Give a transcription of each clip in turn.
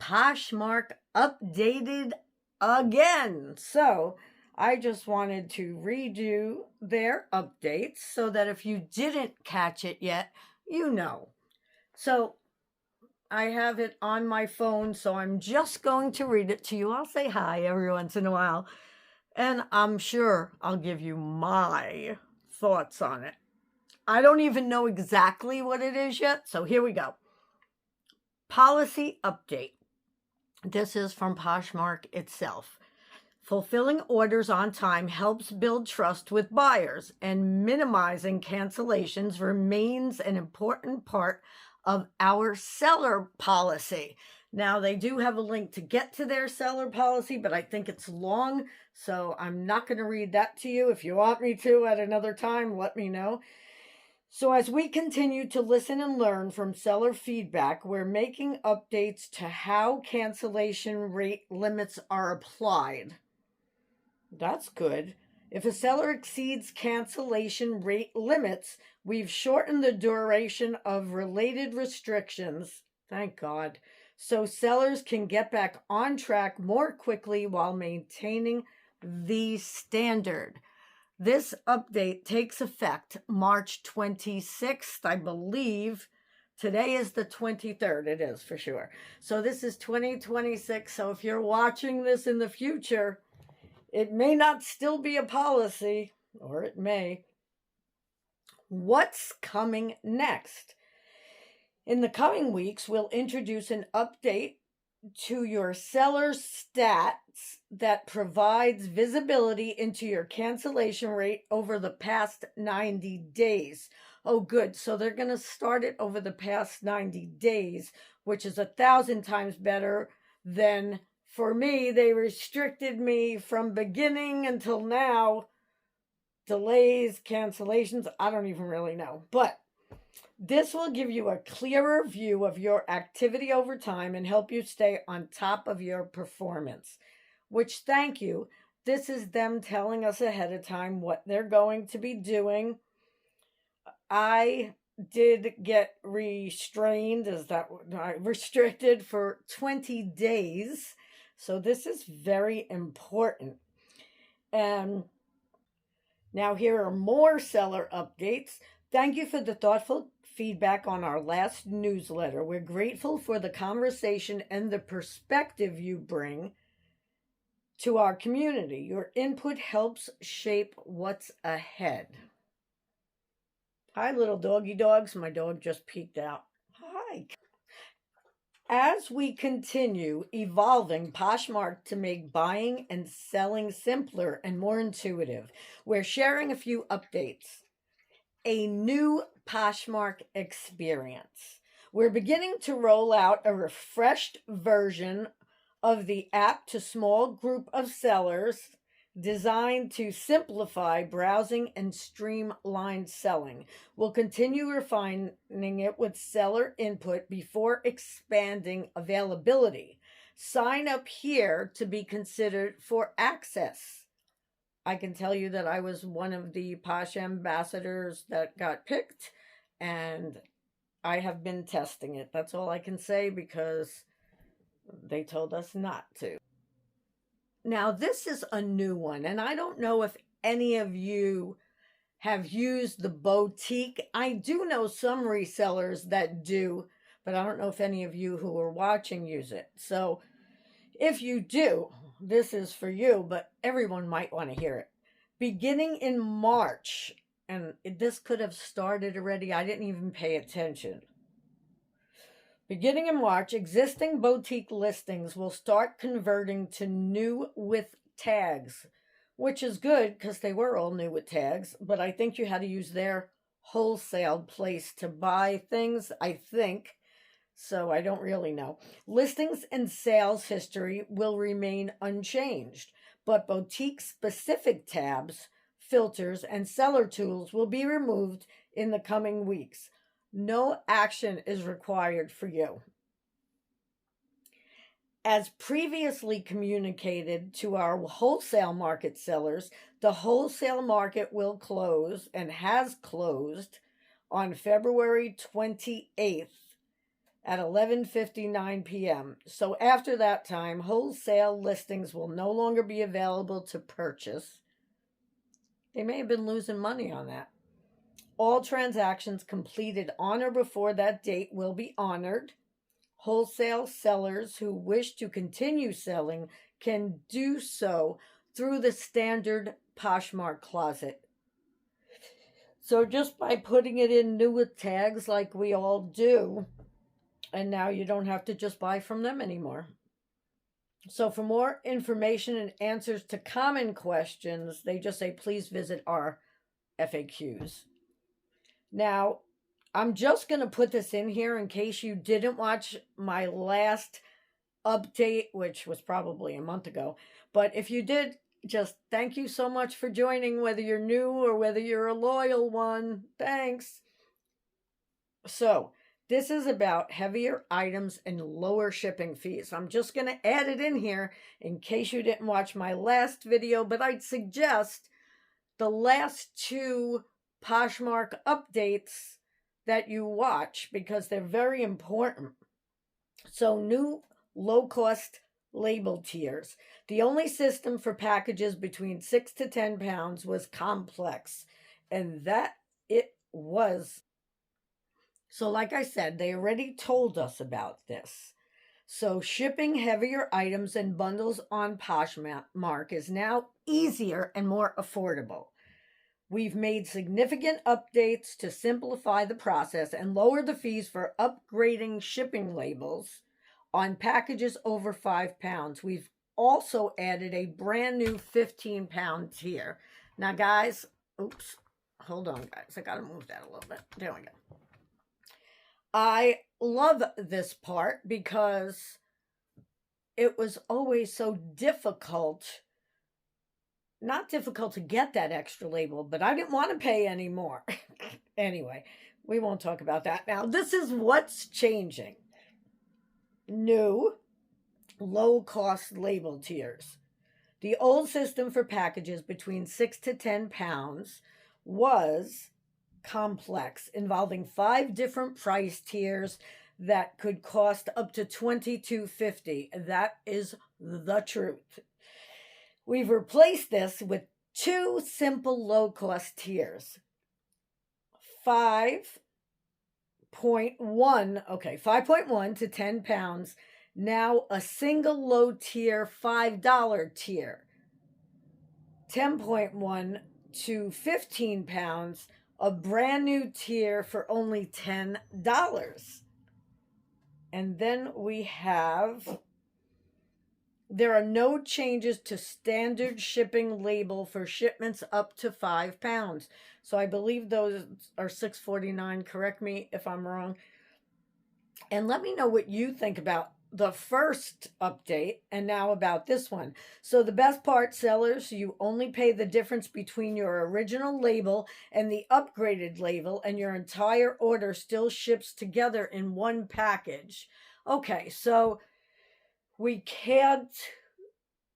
Poshmark updated again. So I just wanted to redo their updates so that if you didn't catch it yet, you know. So I have it on my phone, so I'm just going to read it to you. I'll say hi every once in a while, and I'm sure I'll give you my thoughts on it. I don't even know exactly what it is yet, so here we go. Policy update. This is from Poshmark itself. Fulfilling orders on time helps build trust with buyers, and minimizing cancellations remains an important part of our seller policy. Now, they do have a link to get to their seller policy, but I think it's long, so I'm not going to read that to you. If you want me to at another time, let me know. So as we continue to listen and learn from seller feedback, we're making updates to how cancellation rate limits are applied. That's good. If a seller exceeds cancellation rate limits, we've shortened the duration of related restrictions, thank God, so sellers can get back on track more quickly while maintaining the standard. This update takes effect March 26th, I believe. Today is the 23rd. It is for sure. So this is 2026. So if you're watching this in the future, it may not still be a policy, or it may. What's coming next? In the coming weeks, we'll introduce an update to your seller stats that provides visibility into your cancellation rate over the past 90 days. Oh, good. So they're going to start it over the past 90 days, which is 1,000 times better than, for me, they restricted me from beginning until now. Delays, cancellations, I don't even really know. But this will give you a clearer view of your activity over time and help you stay on top of your performance, which, thank you. This is them telling us ahead of time what they're going to be doing. I did get restrained, restricted for 20 days. So this is very important. And now here are more seller updates. Thank you for the thoughtful feedback on our last newsletter. We're grateful for the conversation and the perspective you bring to our community. Your input helps shape what's ahead. Hi, little doggy dogs. My dog just peeked out. Hi. As we continue evolving Poshmark to make buying and selling simpler and more intuitive, we're sharing a few updates. A new Poshmark experience. We're beginning to roll out a refreshed version of the app to small group of sellers designed to simplify browsing and streamline selling. We'll continue refining it with seller input before expanding availability. Sign up here to be considered for access. I can tell you that I was one of the Posh ambassadors that got picked, and I have been testing it. That's all I can say because they told us not to. Now, this is a new one, and I don't know if any of you have used the boutique. I do know some resellers that do, but I don't know if any of you who are watching use it. So if you do, this is for you, but everyone might want to hear it. Beginning in March, and this could have started already, I didn't even pay attention. Beginning in March, existing boutique listings will start converting to new with tags, which is good because they were all new with tags, but I think you had to use their wholesale place to buy things, I think. So I don't really know. Listings and sales history will remain unchanged, but boutique-specific tabs, filters, and seller tools will be removed in the coming weeks. No action is required for you. As previously communicated to our wholesale market sellers, the wholesale market will close and has closed on February 28th. at 11:59 p.m. So after that time, wholesale listings will no longer be available to purchase. They may have been losing money on that. All transactions completed on or before that date will be honored. Wholesale sellers who wish to continue selling can do so through the standard Poshmark closet. So just by putting it in new with tags like we all do, and now you don't have to just buy from them anymore. So for more information and answers to common questions, they just say, please visit our FAQs. Now, I'm just going to put this in here in case you didn't watch my last update, which was probably a month ago. But if you did, just thank you so much for joining, whether you're new or whether you're a loyal one. Thanks. So this is about heavier items and lower shipping fees. I'm just going to add it in here in case you didn't watch my last video, but I'd suggest the last two Poshmark updates that you watch because they're very important. So new low-cost label tiers. The only system for packages between 6 to 10 pounds was complex, and that it was. So like I said, they already told us about this. So shipping heavier items and bundles on Poshmark is now easier and more affordable. We've made significant updates to simplify the process and lower the fees for upgrading shipping labels on packages over 5 pounds. We've also added a brand new 15-pound tier. Now, guys, oops, hold on, guys. I got to move that a little bit. There we go. I love this part because it was always so difficult. Not difficult to get that extra label, but I didn't want to pay any more. Anyway, we won't talk about that now. This is what's changing. New low-cost label tiers. The old system for packages between 6 to 10 pounds was complex, involving 5 different price tiers that could cost up to $22.50. That is the truth. We've replaced this with 2 simple low-cost tiers. 5.1 to 10 pounds. Now a single low tier $5 tier. 10.1 to 15 pounds. A brand new tier for only $10. And then we have, there are no changes to standard shipping label for shipments up to 5 pounds. So I believe those are $6.49. Correct me if I'm wrong. And let me know what you think about the first update and now about this one. So the best part, sellers, you only pay the difference between your original label and the upgraded label, and your entire order still ships together in one package. Okay, so we can't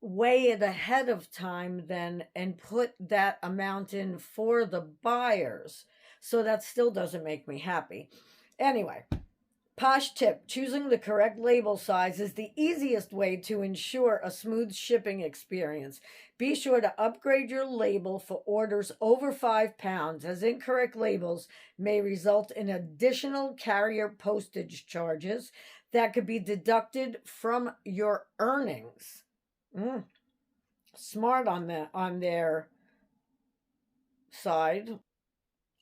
weigh it ahead of time then and put that amount in for the buyers. So that still doesn't make me happy. Anyway, Posh tip, choosing the correct label size is the easiest way to ensure a smooth shipping experience. Be sure to upgrade your label for orders over 5 pounds, as incorrect labels may result in additional carrier postage charges that could be deducted from your earnings. Smart on their side.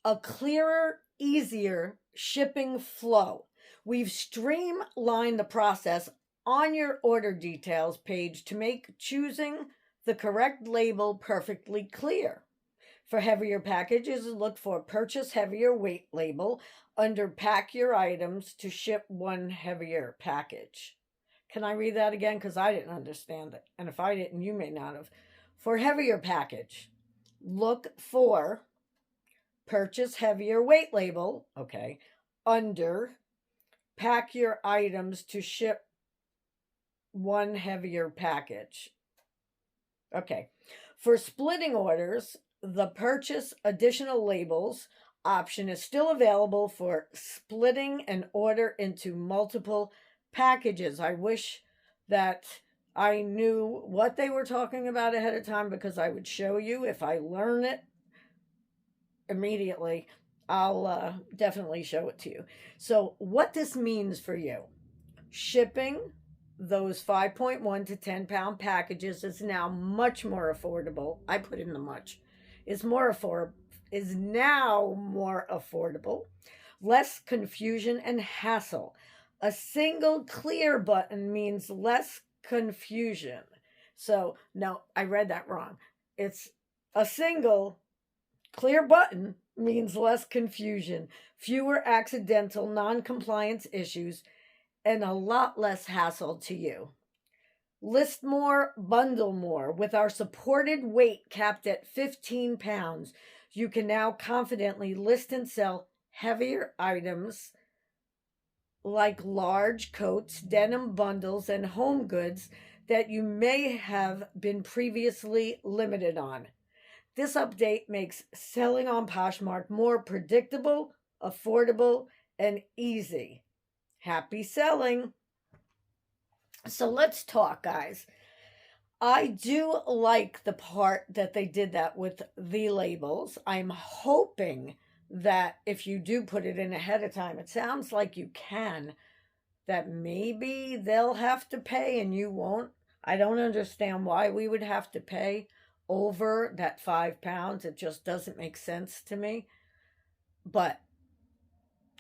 A clearer, easier shipping flow. We've streamlined the process on your order details page to make choosing the correct label perfectly clear. For heavier packages, look for Purchase Heavier Weight label under Pack Your Items to ship one heavier package. Can I read that again? Because I didn't understand it. And if I didn't, you may not have. For heavier package, look for Purchase Heavier Weight label, okay, under Pack Your Items to ship one heavier package. Okay. For splitting orders, the purchase additional labels option is still available for splitting an order into multiple packages. I wish that I knew what they were talking about ahead of time, because I would show you. If I learn it immediately, I'll definitely show it to you. So what this means for you: shipping those 5.1 to 10-pound packages is now much more affordable. I put in the much. Is now more affordable. Less confusion and hassle. A single clear button means less confusion. So, no, I read that wrong. It's a single clear button means less confusion, fewer accidental non-compliance issues, and a lot less hassle to you. List more, bundle more. With our supported weight capped at 15 pounds, you can now confidently list and sell heavier items like large coats, denim bundles, and home goods that you may have been previously limited on. This update makes selling on Poshmark more predictable, affordable, and easy. Happy selling. So let's talk, guys. I do like the part that they did that with the labels. I'm hoping that if you do put it in ahead of time, it sounds like you can, that maybe they'll have to pay and you won't. I don't understand why we would have to pay over that 5 pounds. It just doesn't make sense to me. But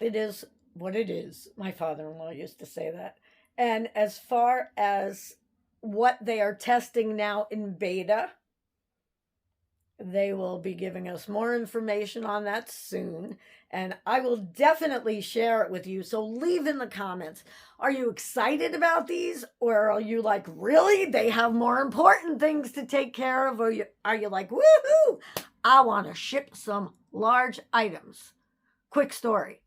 it is what it is. My father-in-law used to say that. And as far as what they are testing now in beta, they will be giving us more information on that soon, and I will definitely share it with you. So leave in the comments, are you excited about these, or are you like, really? They have more important things to take care of? Or are you like, woohoo, I want to ship some large items? Quick story.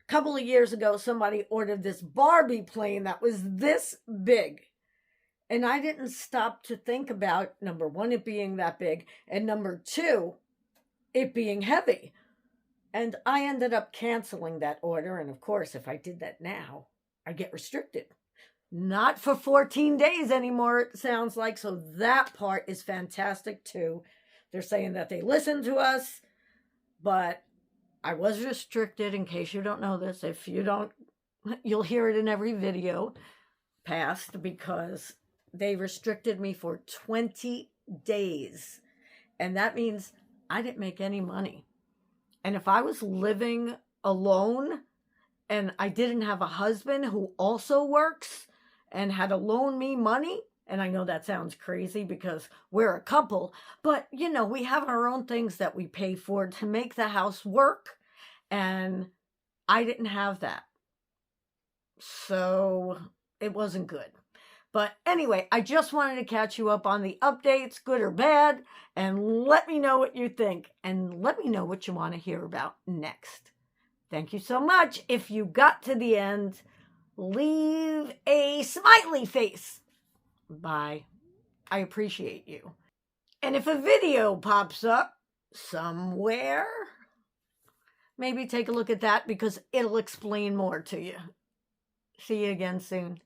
A couple of years ago, somebody ordered this Barbie plane that was this big. And I didn't stop to think about, number one, it being that big, and number two, it being heavy. And I ended up canceling that order. And of course, if I did that now, I'd get restricted. Not for 14 days anymore, it sounds like. So that part is fantastic too. They're saying that they listen to us, but I was restricted, in case you don't know this. If you don't, you'll hear it in every video past, because they restricted me for 20 days. And that means I didn't make any money. And if I was living alone and I didn't have a husband who also works and had to loan me money, and I know that sounds crazy because we're a couple, but you know, we have our own things that we pay for to make the house work. And I didn't have that. So it wasn't good. But anyway, I just wanted to catch you up on the updates, good or bad, and let me know what you think, and let me know what you want to hear about next. Thank you so much. If you got to the end, leave a smiley face. Bye. I appreciate you. And if a video pops up somewhere, maybe take a look at that, because it'll explain more to you. See you again soon.